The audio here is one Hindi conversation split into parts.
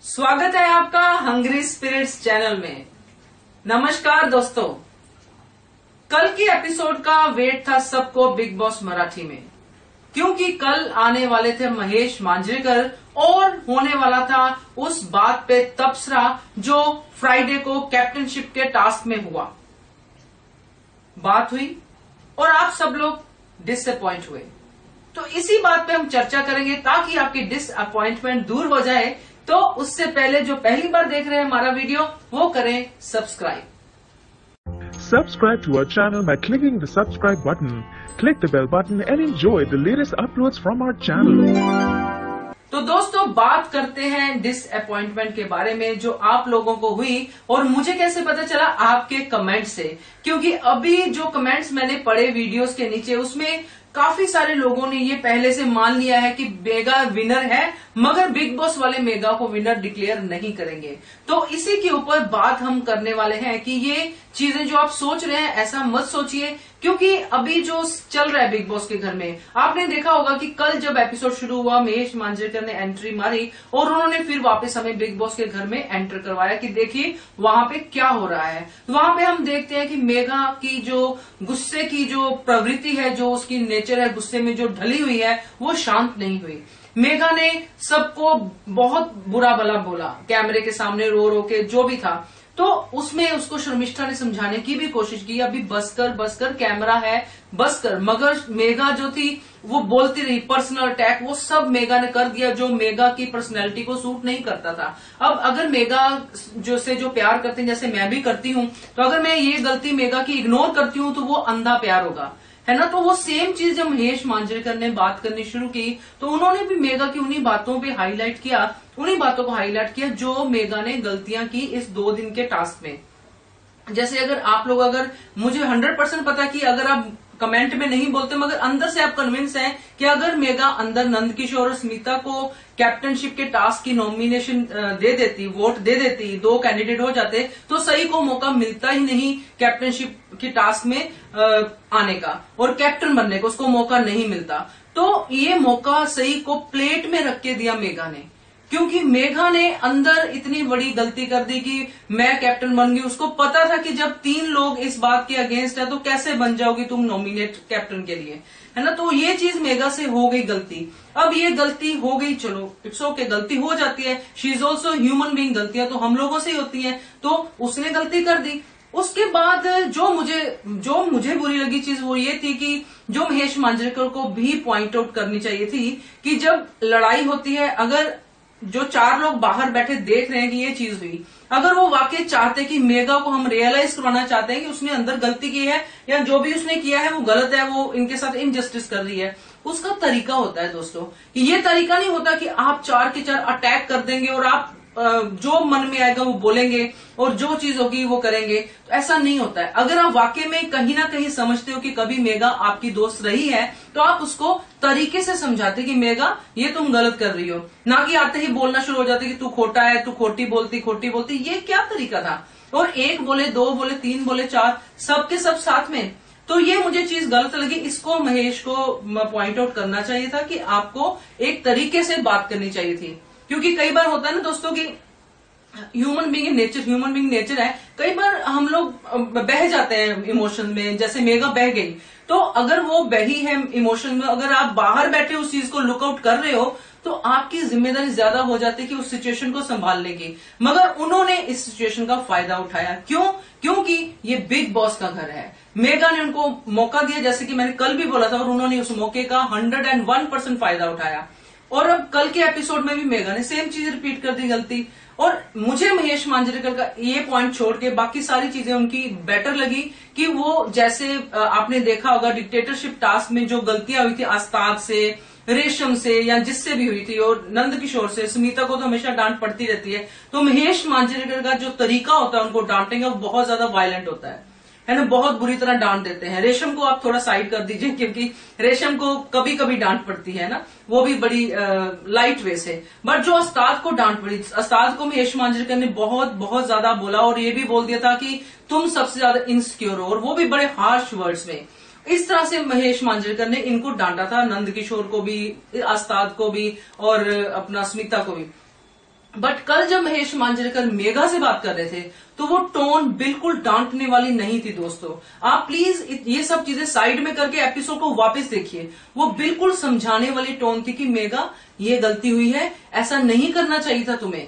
स्वागत है आपका हंग्री स्पिरिट्स चैनल में। नमस्कार दोस्तों, कल के एपिसोड का वेट था सबको बिग बॉस मराठी में, क्योंकि कल आने वाले थे महेश मांजरेकर और होने वाला था उस बात पे तबसरा जो फ्राइडे को कैप्टनशिप के टास्क में हुआ। बात हुई और आप सब लोग डिसअपॉइंट हुए, तो इसी बात पे हम चर्चा करेंगे ताकि आपकी डिसअपॉइंटमेंट दूर हो जाए। तो उससे पहले जो पहली बार देख रहे हैं हमारा वीडियो, वो करें subscribe. Subscribe to our channel by clicking the subscribe button. Click the bell button and enjoy the latest uploads from our channel. तो दोस्तों, बात करते हैं डिसअपॉइंटमेंट के बारे में जो आप लोगों को हुई। और मुझे कैसे पता चला? आपके कमेंट से, क्योंकि अभी जो कमेंट्स मैंने पढ़े वीडियोस के नीचे, उसमें काफी सारे लोगों ने ये पहले से मान लिया है कि मेगा विनर है, मगर बिग बॉस वाले मेगा को विनर डिक्लेयर नहीं करेंगे। तो इसी के ऊपर बात हम करने वाले हैं कि ये चीजें जो आप सोच रहे हैं ऐसा मत सोचिए, क्योंकि अभी जो चल रहा है बिग बॉस के घर में, आपने देखा होगा कि कल जब एपिसोड शुरू हुआ, महेश मांजरेकर ने एंट्री मारी और उन्होंने फिर वापस हमें बिग बॉस के घर में एंटर करवाया कि देखिए वहां पे क्या हो रहा है। वहां पे हम देखते हैं कि मेगा की जो गुस्से की जो प्रवृत्ति है, जो उसकी नेचर है, गुस्से में जो ढली हुई है, वो शांत नहीं हुई। मेगा ने सबको बहुत बुरा भला बोला, कैमरे के सामने रो रो के जो भी था। तो उसमें उसको शर्मिष्ठा ने समझाने की भी कोशिश की, अभी बस कर, कैमरा है, बस कर। मगर मेगा जो थी वो बोलती रही, पर्सनल अटैक वो सब मेगा ने कर दिया जो मेगा की पर्सनैलिटी को सूट नहीं करता था। अब अगर मेगा जो प्यार करते हैं, जैसे मैं भी करती हूं, तो अगर मैं ये गलती मेगा की इग्नोर करती हूं तो वो अंधा प्यार होगा, है ना। तो वो सेम चीज जब महेश मांजरेकर ने बात करनी शुरू की, तो उन्होंने भी मेगा की उन्हीं बातों पे हाईलाइट किया, उन्हीं बातों को हाईलाइट किया जो मेगा ने गलतियां की इस 2 दिन के टास्क में। जैसे अगर मुझे 100% पता कि अगर आप कमेंट में नहीं बोलते, मगर अंदर से आप कन्विंस हैं कि अगर मेगा अंदर नंदकिशोर और स्मिता को कैप्टनशिप के टास्क की नॉमिनेशन दे देती, वोट दे देती, 2 कैंडिडेट हो जाते, तो सही को मौका मिलता ही नहीं कैप्टनशिप की टास्क में आने का और कैप्टन बनने का, उसको मौका नहीं मिलता। तो ये मौका सही को प्लेट में रख के दिया मेगा ने, क्योंकि मेघा ने अंदर इतनी बड़ी गलती कर दी कि मैं कैप्टन बन गई। उसको पता था कि जब 3 लोग इस बात के अगेंस्ट है तो कैसे बन जाओगी तुम नॉमिनेट कैप्टन के लिए, है ना। तो ये चीज मेघा से हो गई गलती। अब ये गलती हो गई, चलो इट्स ओके, गलती हो जाती है, she is also human being, गलतियां तो हम लोगों से ही होती हैं। तो उसने गलती कर दी। उसके बाद जो मुझे बुरी लगी चीज वो ये थी कि जो महेश मांजरेकर को भी पॉइंट आउट करनी चाहिए थी कि जब लड़ाई होती है, अगर जो 4 लोग बाहर बैठे देख रहे हैं कि ये चीज हुई, अगर वो वाकई चाहते कि मेगा को हम रियलाइज करवाना चाहते हैं कि उसने अंदर गलती की है या जो भी उसने किया है वो गलत है, वो इनके साथ इनजस्टिस कर रही है, उसका तरीका होता है दोस्तों। कि ये तरीका नहीं होता कि आप 4 के 4 अटैक कर देंगे और आप जो मन में आएगा वो बोलेंगे और जो चीज होगी वो करेंगे। तो ऐसा नहीं होता है। अगर आप वाकई में कहीं ना कहीं समझते हो कि कभी मेगा आपकी दोस्त रही है, तो आप उसको तरीके से समझाते कि मेगा ये तुम गलत कर रही हो, ना कि आते ही बोलना शुरू हो जाते कि तू खोटा है, तू खोटी बोलती। ये क्या तरीका था? और 1 बोले, 2 बोले, 3 बोले, 4, सबके सब साथ में। तो ये मुझे चीज गलत लगी। इसको महेश को पॉइंट आउट करना चाहिए था कि आपको एक तरीके से बात करनी चाहिए थी। क्योंकि कई बार होता है ना दोस्तों कि ह्यूमन बीइंग नेचर है, कई बार हम लोग बह जाते हैं इमोशन में। जैसे मेगा बह गई, तो अगर वो बही है इमोशन में, अगर आप बाहर बैठे उस चीज को लुकआउट कर रहे हो, तो आपकी जिम्मेदारी ज्यादा हो जाती है कि उस सिचुएशन को संभालने की। मगर उन्होंने इस सिचुएशन का फायदा उठाया। क्यों? क्योंकि ये बिग बॉस का घर है। मेगा ने उनको मौका दिया, जैसे कि मैंने कल भी बोला था, और उन्होंने उस मौके का 101% फायदा उठाया। और अब कल के एपिसोड में भी मेगा ने सेम चीज रिपीट कर दी, गलती। और मुझे महेश मांजरेकर का ये पॉइंट छोड़ के बाकी सारी चीजें उनकी बेटर लगी कि वो, जैसे आपने देखा होगा डिक्टेटरशिप टास्क में जो गलतियां हुई थी आस्ताद से, रेशम से या जिससे भी हुई थी, और नंदकिशोर से, स्मिता को तो हमेशा डांट पड़ती रहती है, तो महेश मांजरेकर का जो तरीका होता है उनको डांटेंगे वो बहुत ज्यादा वायलेंट होता है ना, बहुत बुरी तरह डांट देते हैं। रेशम को आप थोड़ा साइड कर दीजिए, क्योंकि रेशम को कभी कभी डांट पड़ती है ना, वो भी बड़ी लाइट वे से। बट जो अस्ताद को डांट पड़ी, अस्ताद को महेश मांजरेकर ने बहुत ज्यादा बोला, और ये भी बोल दिया था कि तुम सबसे ज्यादा इनसिक्योर हो, और वो भी बड़े हार्श वर्ड्स में। इस तरह से महेश मांजरेकर ने इनको डांटा था, नंदकिशोर को भी, अस्ताद को भी और अपना स्मिता को भी। बट कल जब महेश मांजरेकर मेगा से बात कर रहे थे तो वो टोन बिल्कुल डांटने वाली नहीं थी दोस्तों। आप प्लीज ये सब चीजें साइड में करके एपिसोड को वापस देखिए। वो बिल्कुल समझाने वाली टोन थी कि मेगा ये गलती हुई है, ऐसा नहीं करना चाहिए था तुम्हें।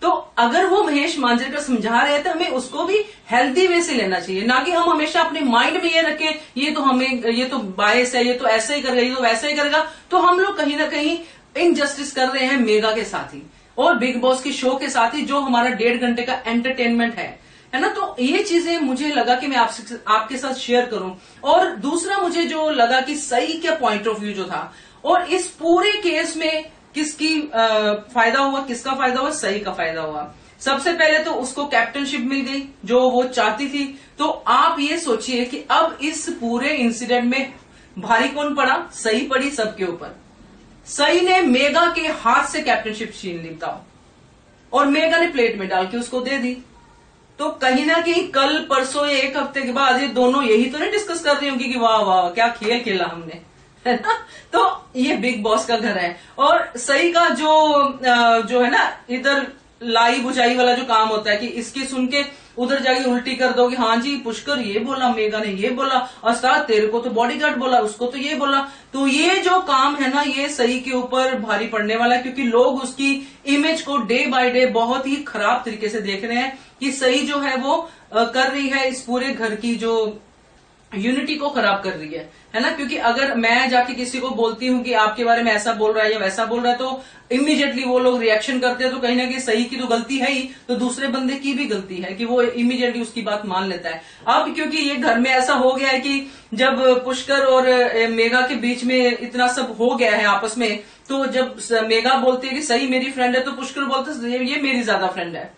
तो अगर वो महेश मांजरेकर समझा रहे थे, हमें उसको भी हेल्दी वे से लेना चाहिए, ना कि हम हमेशा अपने माइंड में ये रखें ये तो बायस है, ये तो ऐसा ही करेगा, ये तो वैसा ही करेगा। तो हम लोग कहीं ना कहीं इनजस्टिस कर रहे हैं मेगा के साथ ही और बिग बॉस के शो के साथ ही, जो हमारा 1.5 घंटे का एंटरटेनमेंट है ना। तो ये चीजें मुझे लगा कि मैं आपके साथ शेयर करूं। और दूसरा मुझे जो लगा कि सही क्या पॉइंट ऑफ व्यू जो था, और इस पूरे केस में किसकी फायदा हुआ, किसका फायदा हुआ, सही का फायदा हुआ। सबसे पहले तो उसको कैप्टनशिप मिल गई जो वो चाहती थी। तो आप ये सोचिए कि अब इस पूरे इंसिडेंट में भारी कौन पड़ा, सही पड़ी सबके ऊपर। सही ने मेगा के हाथ से कैप्टनशिप छीन ली था और मेगा ने प्लेट में डाल के उसको दे दी। तो कहीं ना कहीं कल परसों या एक हफ्ते के बाद ये दोनों यही तो नहीं डिस्कस कर रही होंगी कि वाह वाह क्या खेल खेला हमने, है ना। तो ये बिग बॉस का घर है। और सही का जो है ना, इधर लाई बुझाई वाला जो काम होता है कि इसकी सुन के उधर जाके उल्टी कर दो कि हाँ जी पुष्कर ये बोला, मेगा ने ये बोला, अस्ताद तेरे को तो बॉडीगार्ड बोला, उसको तो ये बोला। तो ये जो काम है ना, ये सही के ऊपर भारी पड़ने वाला है, क्योंकि लोग उसकी इमेज को डे बाय डे बहुत ही खराब तरीके से देख रहे हैं कि सही जो है वो कर रही है इस पूरे घर की जो यूनिटी को खराब कर रही है ना। क्योंकि अगर मैं जाके किसी को बोलती हूँ कि आपके बारे में ऐसा बोल रहा है या वैसा बोल रहा है, तो इमीडिएटली वो लोग रिएक्शन करते हैं। तो कहीं ना कहीं सही की तो गलती है ही, तो दूसरे बंदे की भी गलती है कि वो इमीडिएटली उसकी बात मान लेता है। अब क्योंकि ये घर में ऐसा हो गया है कि जब पुष्कर और मेगा के बीच में इतना सब हो गया है आपस में, तो जब मेगा बोलती है कि सही मेरी फ्रेंड है, तो पुष्कर बोलते है ये मेरी ज्यादा फ्रेंड है।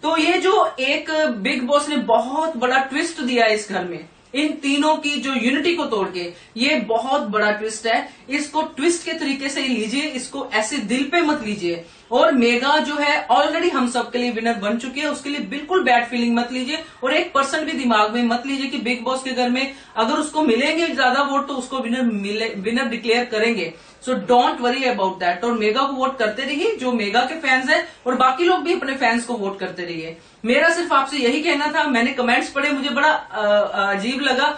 तो ये जो एक बिग बॉस ने बहुत बड़ा ट्विस्ट दिया है इस घर में, इन तीनों की जो यूनिटी को तोड़ के, ये बहुत बड़ा ट्विस्ट है। इसको ट्विस्ट के तरीके से ही लीजिए, इसको ऐसे दिल पे मत लीजिए। और मेगा जो है ऑलरेडी हम सबके लिए विनर बन चुकी है, उसके लिए बिल्कुल बैड फीलिंग मत लीजिए। और 1% भी दिमाग में मत लीजिए कि बिग बॉस के घर में अगर उसको मिलेंगे ज्यादा वोट तो उसको विनर डिक्लेयर करेंगे। So don't worry about that. और मेगा को वोट करते रहिए, जो मेगा के फैंस हैं, और बाकी लोग भी अपने फैंस को वोट करते रहिए। मेरा सिर्फ आपसे यही कहना था। मैंने कमेंट्स पढ़े, मुझे बड़ा अजीब लगा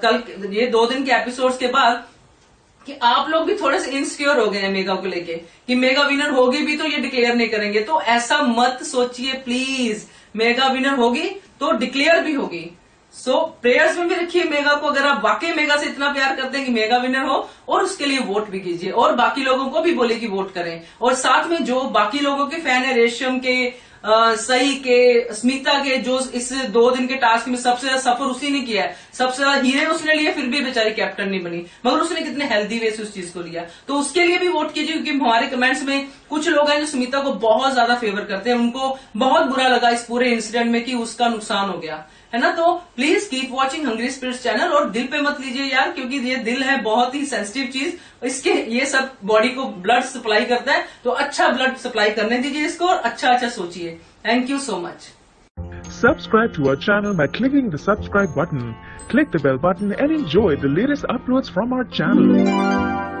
कल ये 2 दिन के एपिसोड्स के बाद कि आप लोग भी थोड़े से इनसिक्योर हो गए हैं मेगा को लेके कि मेगा विनर होगी भी तो ये डिक्लेयर नहीं करेंगे। तो ऐसा मत सोचिए प्लीज, मेगा विनर होगी तो डिक्लेयर भी होगी। सो प्रेयर्स में भी रखिए मेगा को, अगर आप वाकई मेगा से इतना प्यार करते हैं कि मेगा विनर हो, और उसके लिए वोट भी कीजिए। और बाकी लोगों को भी बोले कि वोट करें। और साथ में जो बाकी लोगों के फैन है, रेशम के, सही के, स्मिता के, जो इस 2 दिन के टास्क में सबसे ज्यादा सफर उसी ने किया है, सबसे ज्यादा हीरे उसने लिए, फिर भी बेचारी कैप्टन नहीं बनी, मगर उसने कितने हेल्दी वे से उस चीज को लिया। तो उसके लिए भी वोट कीजिए, क्योंकि हमारे कमेंट्स में कुछ लोग हैं जो स्मिता को बहुत ज्यादा फेवर करते हैं। उनको बहुत बुरा लगा इस पूरे इंसिडेंट में कि उसका नुकसान हो गया, है ना। तो please keep watching hungry spirits channel. और दिल पे मत लीजिए यार, क्योंकि ये दिल है बहुत ही सेंसिटिव चीज, इसके ये सब बॉडी को ब्लड सप्लाई करता है। तो अच्छा ब्लड सप्लाई करने दीजिए इसको, और अच्छा सोचिए। Thank you so much. Subscribe to our channel by clicking the subscribe button. Click the bell button and enjoy the latest uploads from our channel.